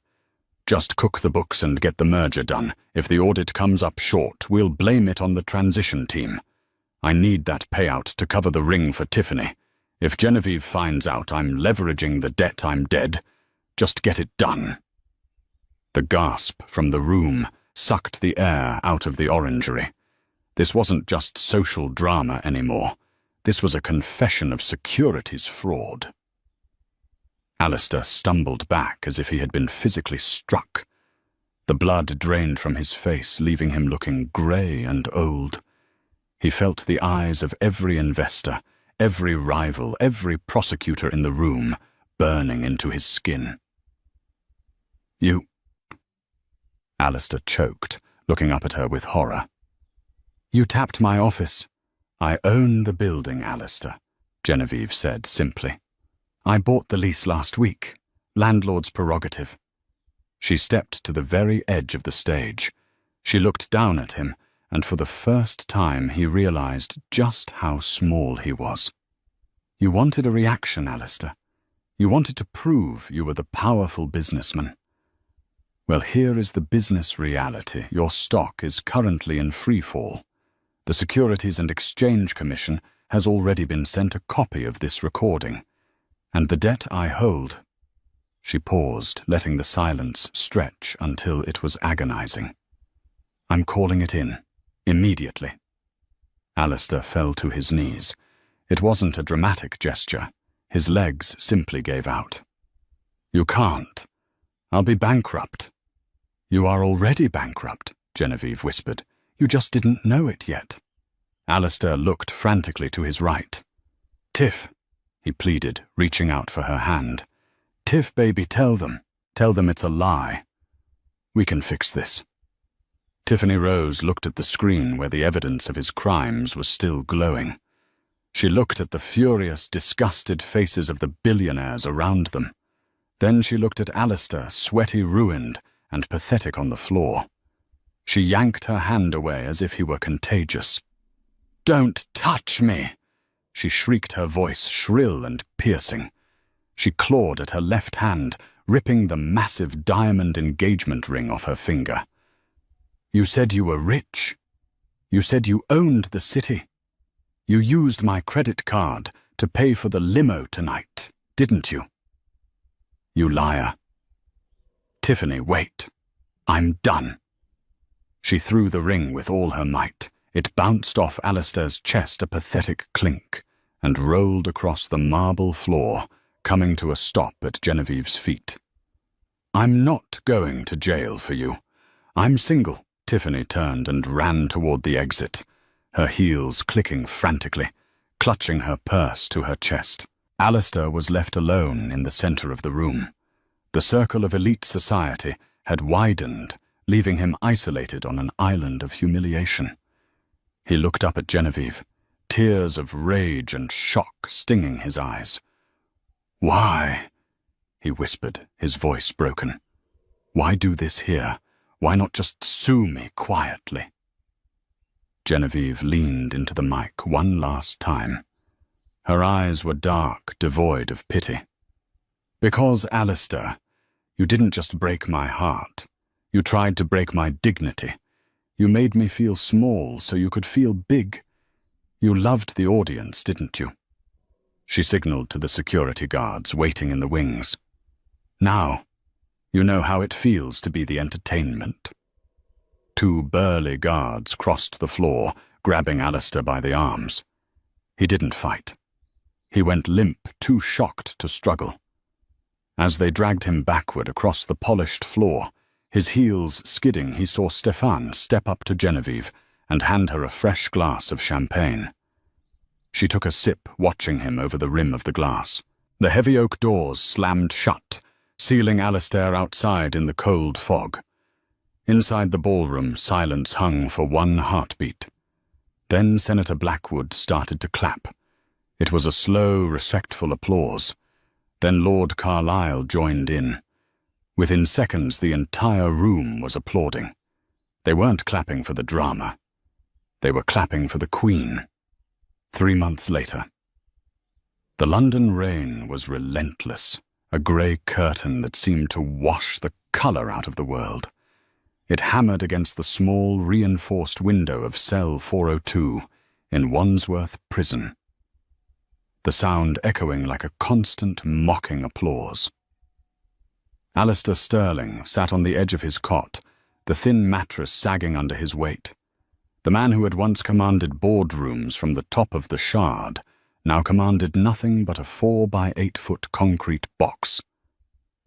Speaker 1: just cook the books and get the merger done. If the audit comes up short, we'll blame it on the transition team. I need that payout to cover the ring for Tiffany. If Genevieve finds out I'm leveraging the debt, I'm dead. Just get it done. The gasp from the room sucked the air out of the orangery. This wasn't just social drama anymore. This was a confession of securities fraud. Alistair stumbled back as if he had been physically struck. The blood drained from his face, leaving him looking grey and old. He felt the eyes of every investor, every rival, every prosecutor in the room burning into his skin. You... Alistair choked, looking up at her with horror. You tapped my office. I own the building, Alistair, Genevieve said simply. I bought the lease last week. Landlord's prerogative. She stepped to the very edge of the stage. She looked down at him, and for the first time he realized just how small he was. You wanted a reaction, Alistair. You wanted to prove you were the powerful businessman. Well, here is the business reality. Your stock is currently in free fall. The Securities and Exchange Commission has already been sent a copy of this recording. And the debt I hold... She paused, letting the silence stretch until it was agonizing. I'm calling it in. Immediately. Alistair fell to his knees. It wasn't a dramatic gesture. His legs simply gave out. You can't. I'll be bankrupt. You are already bankrupt, Genevieve whispered. You just didn't know it yet. Alistair looked frantically to his right. Tiff, he pleaded, reaching out for her hand. Tiff, baby, tell them. Tell them it's a lie. We can fix this. Tiffany Rose looked at the screen where the evidence of his crimes was still glowing. She looked at the furious, disgusted faces of the billionaires around them. Then she looked at Alistair, sweaty, ruined, and pathetic on the floor. She yanked her hand away as if he were contagious. Don't touch me! She shrieked, her voice shrill and piercing. She clawed at her left hand, ripping the massive diamond engagement ring off her finger. You said you were rich. You said you owned the city. You used my credit card to pay for the limo tonight, didn't you? You liar. Tiffany, wait. I'm done. She threw the ring with all her might. It bounced off Alistair's chest, a pathetic clink, and rolled across the marble floor, coming to a stop at Genevieve's feet. I'm not going to jail for you. I'm single. Tiffany turned and ran toward the exit, her heels clicking frantically, clutching her purse to her chest. Alistair was left alone in the center of the room. The circle of elite society had widened, leaving him isolated on an island of humiliation. He looked up at Genevieve. tears of rage and shock stinging his eyes. "Why?" he whispered, his voice broken. "Why do this here? Why not just sue me quietly?" Genevieve leaned into the mic one last time. Her eyes were dark, devoid of pity. "Because, Alistair, you didn't just break my heart. You tried to break my dignity. You made me feel small so you could feel big. You loved the audience, didn't you?" She signaled to the security guards waiting in the wings. "Now, you know how it feels to be the entertainment." Two burly guards crossed the floor, grabbing Alistair by the arms. He didn't fight. He went limp, too shocked to struggle. As they dragged him backward across the polished floor, his heels skidding, he saw Stefan step up to Genevieve and hand her a fresh glass of champagne. She took a sip, watching him over the rim of the glass. The heavy oak doors slammed shut, sealing Alistair outside in the cold fog. Inside the ballroom, silence hung for one heartbeat. Then Senator Blackwood started to clap. It was a slow, respectful applause. Then Lord Carlisle joined in. Within seconds, the entire room was applauding. They weren't clapping for the drama. They were clapping for the Queen. 3 months later. The London rain was relentless, a grey curtain that seemed to wash the colour out of the world. It hammered against the small, reinforced window of cell 402 in Wandsworth Prison, the sound echoing like a constant, mocking applause. Alistair Sterling sat on the edge of his cot, the thin mattress sagging under his weight. The man who had once commanded boardrooms from the top of the Shard now commanded nothing but a 4-by-8-foot concrete box.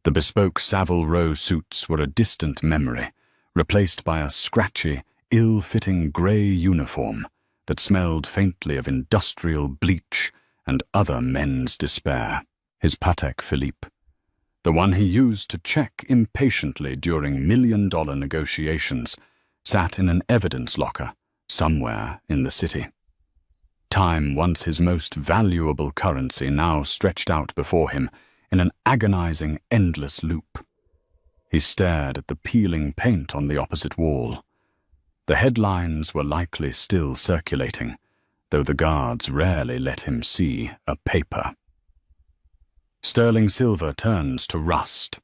Speaker 1: The bespoke Savile Row suits were a distant memory, replaced by a scratchy, ill-fitting grey uniform that smelled faintly of industrial bleach and other men's despair. His Patek Philippe, the one he used to check impatiently during million-dollar negotiations, sat in an evidence locker somewhere in the city. Time, once his most valuable currency, now stretched out before him in an agonizing, endless loop. He stared at the peeling paint on the opposite wall. The headlines were likely still circulating, though the guards rarely let him see a paper. Sterling Silver turns to rust.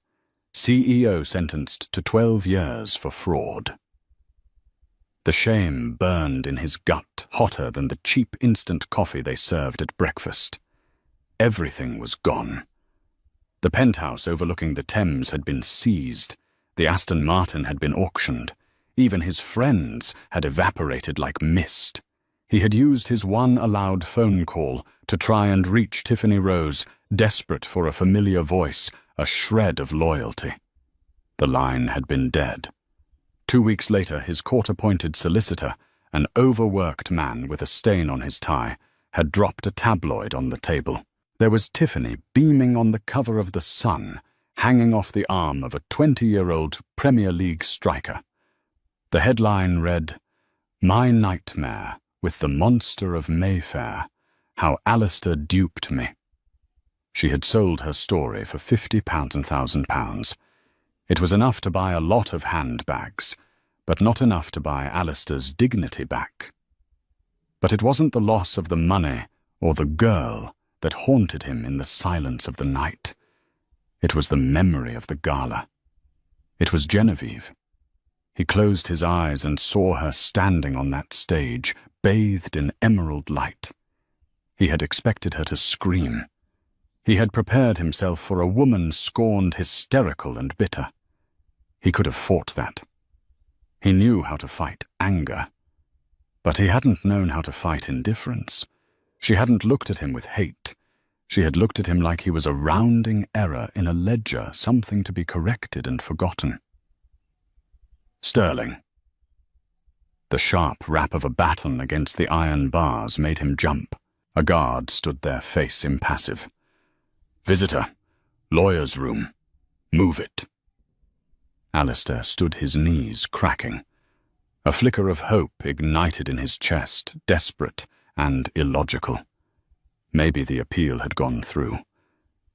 Speaker 1: CEO sentenced to 12 years for fraud. The shame burned in his gut, hotter than the cheap instant coffee they served at breakfast. Everything was gone. The penthouse overlooking the Thames had been seized. The Aston Martin had been auctioned. Even his friends had evaporated like mist. He had used his one allowed phone call to try and reach Tiffany Rose, desperate for a familiar voice, a shred of loyalty. The line had been dead. 2 weeks later, his court-appointed solicitor, an overworked man with a stain on his tie, had dropped a tabloid on the table. There was Tiffany beaming on the cover of The Sun, hanging off the arm of a 20-year-old Premier League striker. The headline read, "My Nightmare with the Monster of Mayfair, How Alistair Duped Me." She had sold her story for £50 and £1,000. It was enough to buy a lot of handbags, but not enough to buy Alistair's dignity back. But it wasn't the loss of the money or the girl that haunted him in the silence of the night. It was the memory of the gala. It was Genevieve. He closed his eyes and saw her standing on that stage, bathed in emerald light. He had expected her to scream. He had prepared himself for a woman scorned, hysterical and bitter. He could have fought that. He knew how to fight anger. But he hadn't known how to fight indifference. She hadn't looked at him with hate. She had looked at him like he was a rounding error in a ledger, something to be corrected and forgotten. "Sterling." The sharp rap of a baton against the iron bars made him jump. A guard stood there, face impassive. "Visitor. Lawyer's room. Move it." Alistair stood, his knees cracking. A flicker of hope ignited in his chest, desperate and illogical. Maybe the appeal had gone through.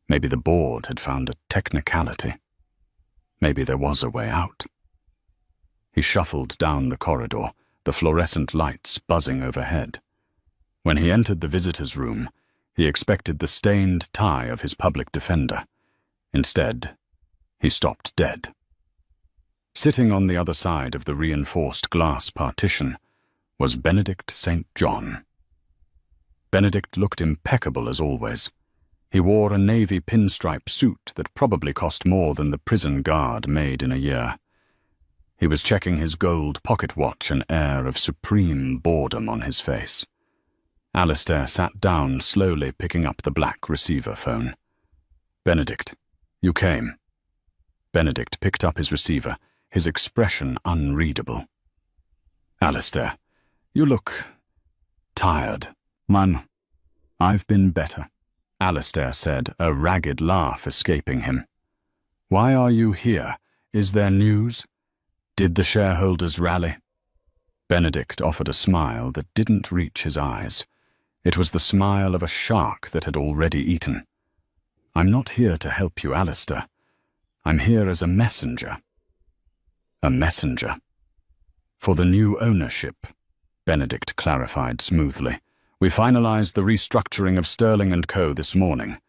Speaker 1: Maybe the board had found a technicality. Maybe there was a way out. He shuffled down the corridor, the fluorescent lights buzzing overhead. When he entered the visitor's room, he expected the stained tie of his public defender. Instead, he stopped dead. Sitting on the other side of the reinforced glass partition was Benedict St. John. Benedict looked impeccable as always. He wore a navy pinstripe suit that probably cost more than the prison guard made in a year. He was checking his gold pocket watch, an air of supreme boredom on his face. Alistair sat down, slowly picking up the black receiver phone. "Benedict, you came." Benedict picked up his receiver, his expression unreadable. "Alistair, you look tired." "Man, I've been better," Alistair said, a ragged laugh escaping him. "Why are you here? Is there news? Did the shareholders rally?" Benedict offered a smile that didn't reach his eyes. It was the smile of a shark that had already eaten. "I'm not here to help you, Alistair. I'm here as a messenger." "A messenger?" "For the new ownership," Benedict clarified smoothly. "We finalized the restructuring of Sterling & Co. this morning.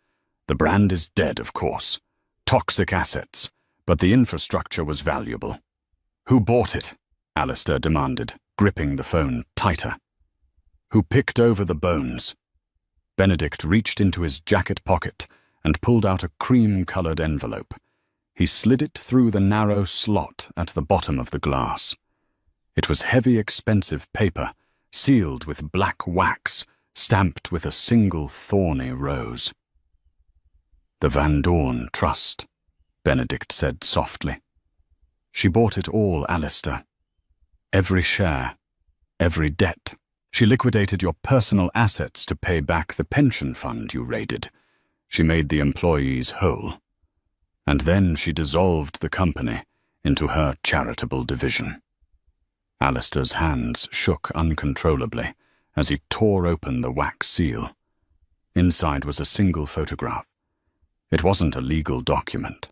Speaker 1: The brand is dead, of course. Toxic assets, but the infrastructure was valuable." "Who bought it?" Alistair demanded, gripping the phone tighter. "Who picked over the bones?" Benedict reached into his jacket pocket and pulled out a cream-colored envelope. He slid it through the narrow slot at the bottom of the glass. It was heavy, expensive paper, sealed with black wax, stamped with a single thorny rose. "The Van Dorn Trust," Benedict said softly. "She bought it all, Alistair. Every share, every debt. She liquidated your personal assets to pay back the pension fund you raided. She made the employees whole. And then she dissolved the company into her charitable division." Alistair's hands shook uncontrollably as he tore open the wax seal. Inside was a single photograph. It wasn't a legal document.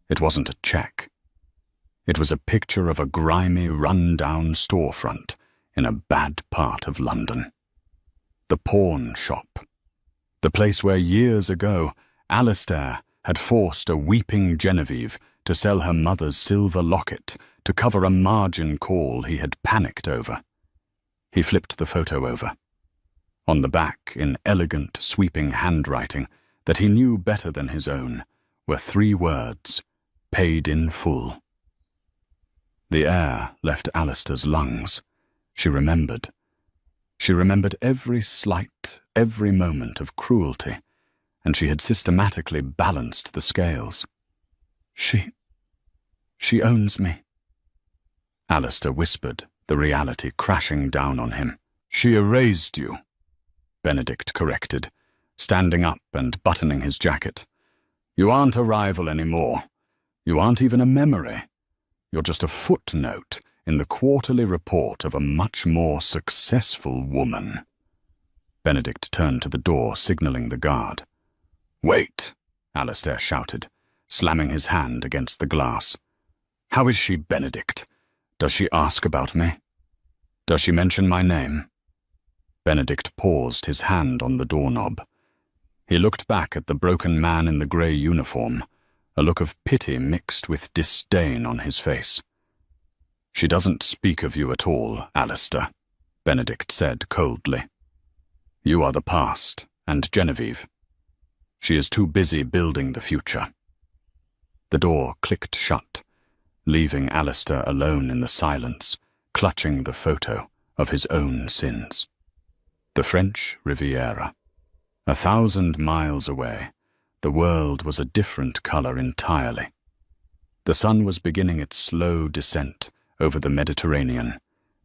Speaker 1: It wasn't a check. It was a picture of a grimy, run-down storefront in a bad part of London. The pawn shop. The place where years ago Alistair had forced a weeping Genevieve to sell her mother's silver locket to cover a margin call he had panicked over. He flipped the photo over. On the back, in elegant, sweeping handwriting that he knew better than his own, were 3 words: "Paid in full." The air left Alistair's lungs. She remembered. She remembered every slight, every moment of cruelty, and she had systematically balanced the scales. She owns me," Alistair whispered, the reality crashing down on him. "She erased you," Benedict corrected, standing up and buttoning his jacket. "You aren't a rival anymore. You aren't even a memory. You're just a footnote in the quarterly report of a much more successful woman." Benedict turned to the door, signaling the guard. "Wait," Alistair shouted, slamming his hand against the glass. "How is she, Benedict? Does she ask about me? Does she mention my name?" Benedict paused, his hand on the doorknob. He looked back at the broken man in the grey uniform, a look of pity mixed with disdain on his face. "She doesn't speak of you at all, Alistair," Benedict said coldly. "You are the past, and Genevieve. She is too busy building the future." The door clicked shut, leaving Alistair alone in the silence, clutching the photo of his own sins. The French Riviera. 1,000 miles away, the world was a different color entirely. The sun was beginning its slow descent over the Mediterranean,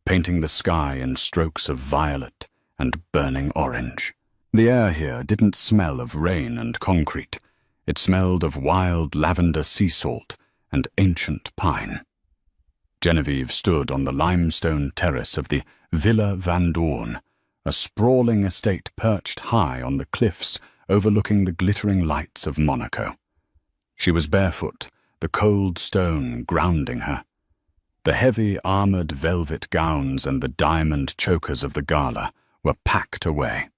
Speaker 1: painting the sky in strokes of violet and burning orange. The air here didn't smell of rain and concrete. It smelled of wild lavender sea salt and ancient pine. Genevieve stood on the limestone terrace of the Villa Van Dorn, a sprawling estate perched high on the cliffs overlooking the glittering lights of Monaco. She was barefoot, the cold stone grounding her. The heavy armored velvet gowns and the diamond chokers of the gala were packed away.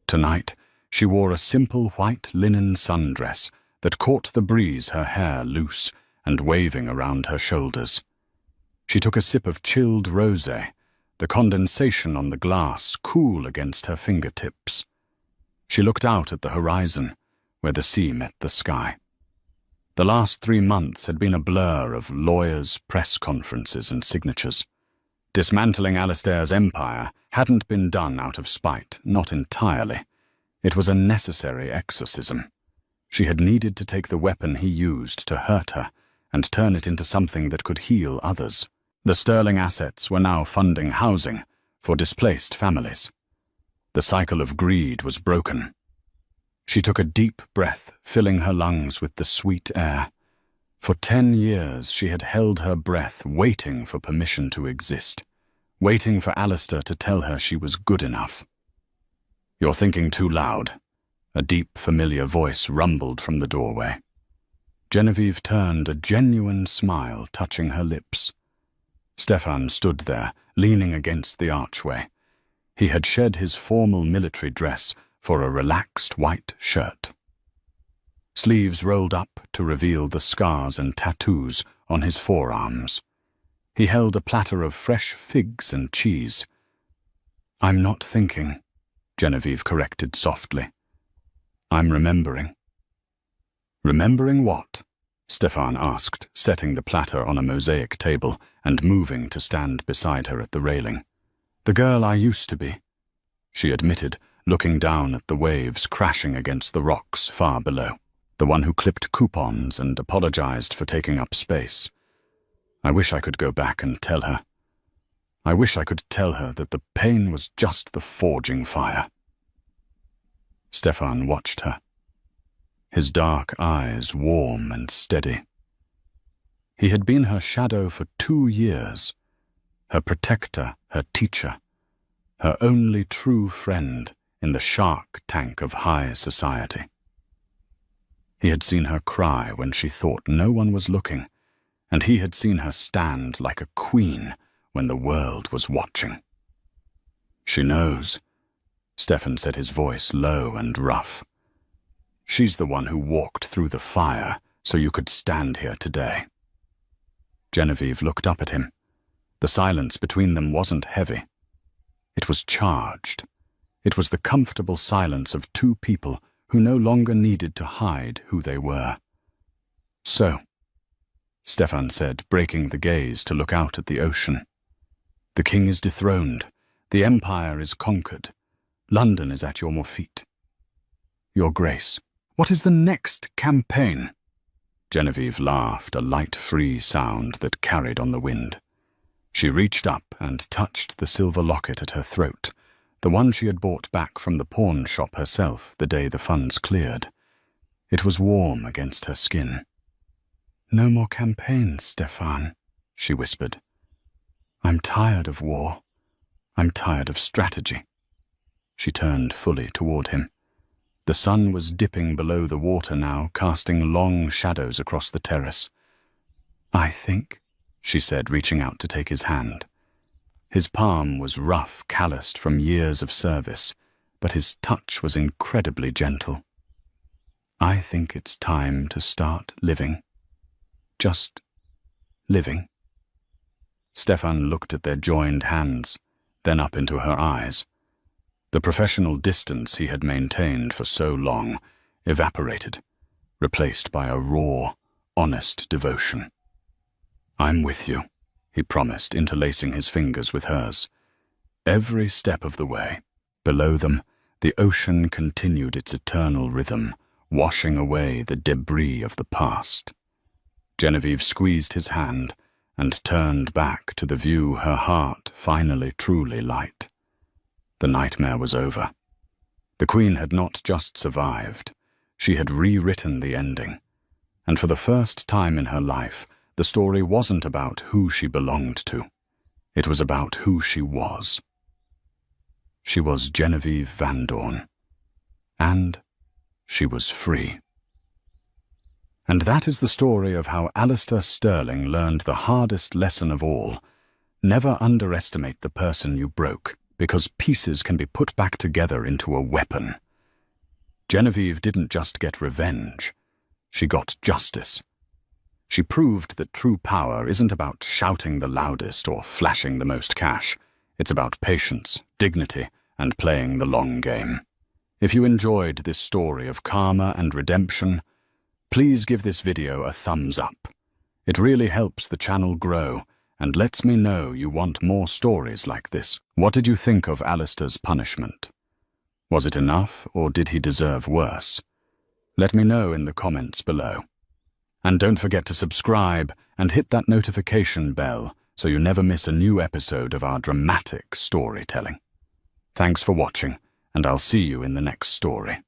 Speaker 1: Tonight, she wore a simple white linen sundress that caught the breeze, her hair loose and waving around her shoulders. She took a sip of chilled rosé, the condensation on the glass cool against her fingertips. She looked out at the horizon, where the sea met the sky. The last 3 months had been a blur of lawyers, press conferences, and signatures. Dismantling Alistair's empire hadn't been done out of spite, not entirely. It was a necessary exorcism. She had needed to take the weapon he used to hurt her and turn it into something that could heal others. The sterling assets were now funding housing for displaced families. The cycle of greed was broken. She took a deep breath, filling her lungs with the sweet air. For 10 years she had held her breath, waiting for permission to exist, waiting for Alistair to tell her she was good enough. "You're thinking too loud," a deep, familiar voice rumbled from the doorway. Genevieve turned, a genuine smile touching her lips. Stefan stood there, leaning against the archway. He had shed his formal military dress for a relaxed white shirt. Sleeves rolled up to reveal the scars and tattoos on his forearms. He held a platter of fresh figs and cheese. "I'm not thinking," Genevieve corrected softly. "I'm remembering." "Remembering what?" Stefan asked, setting the platter on a mosaic table and moving to stand beside her at the railing. "The girl I used to be," she admitted, looking down at the waves crashing against the rocks far below. "The one who clipped coupons and apologized for taking up space. I wish I could go back and tell her. I wish I could tell her that the pain was just the forging fire." Stefan watched her, his dark eyes warm and steady. He had been her shadow for 2 years, her protector, her teacher, her only true friend in the shark tank of high society. He had seen her cry when she thought no one was looking, and he had seen her stand like a queen when the world was watching. "She knows," Stefan said, his voice low and rough. "She's the one who walked through the fire so you could stand here today." Genevieve looked up at him. The silence between them wasn't heavy. It was charged. It was the comfortable silence of 2 people who no longer needed to hide who they were. "So," Stefan said, breaking the gaze to look out at the ocean. "The king is dethroned. The empire is conquered. London is at your feet. Your Grace, what is the next campaign?" Genevieve laughed, a light, free sound that carried on the wind. She reached up and touched the silver locket at her throat, the one she had bought back from the pawn shop herself the day the funds cleared. It was warm against her skin. "No more campaigns, Stefan," she whispered. "I'm tired of war. I'm tired of strategy." She turned fully toward him. The sun was dipping below the water now, casting long shadows across the terrace. "I think," she said, reaching out to take his hand. His palm was rough, calloused from years of service, but his touch was incredibly gentle. "I think it's time to start living. Just living." Stefan looked at their joined hands, then up into her eyes. The professional distance he had maintained for so long evaporated, replaced by a raw, honest devotion. "I'm with you," he promised, interlacing his fingers with hers. Every step of the way. Below them, the ocean continued its eternal rhythm, washing away the debris of the past. Genevieve squeezed his hand and turned back to the view her heart finally truly liked. The nightmare was over. The Queen had not just survived, she had rewritten the ending. And for the first time in her life, the story wasn't about who she belonged to. It was about who she was. She was Genevieve Van Dorn. And she was free. And that is the story of how Alistair Sterling learned the hardest lesson of all. Never underestimate the person you broke, because pieces can be put back together into a weapon. Genevieve didn't just get revenge. She got justice. She proved that true power isn't about shouting the loudest or flashing the most cash. It's about patience, dignity, and playing the long game. If you enjoyed this story of karma and redemption, please give this video a thumbs up. It really helps the channel grow and lets me know you want more stories like this. What did you think of Alistair's punishment? Was it enough, or did he deserve worse? Let me know in the comments below. And don't forget to subscribe and hit that notification bell so you never miss a new episode of our dramatic storytelling. Thanks for watching, and I'll see you in the next story.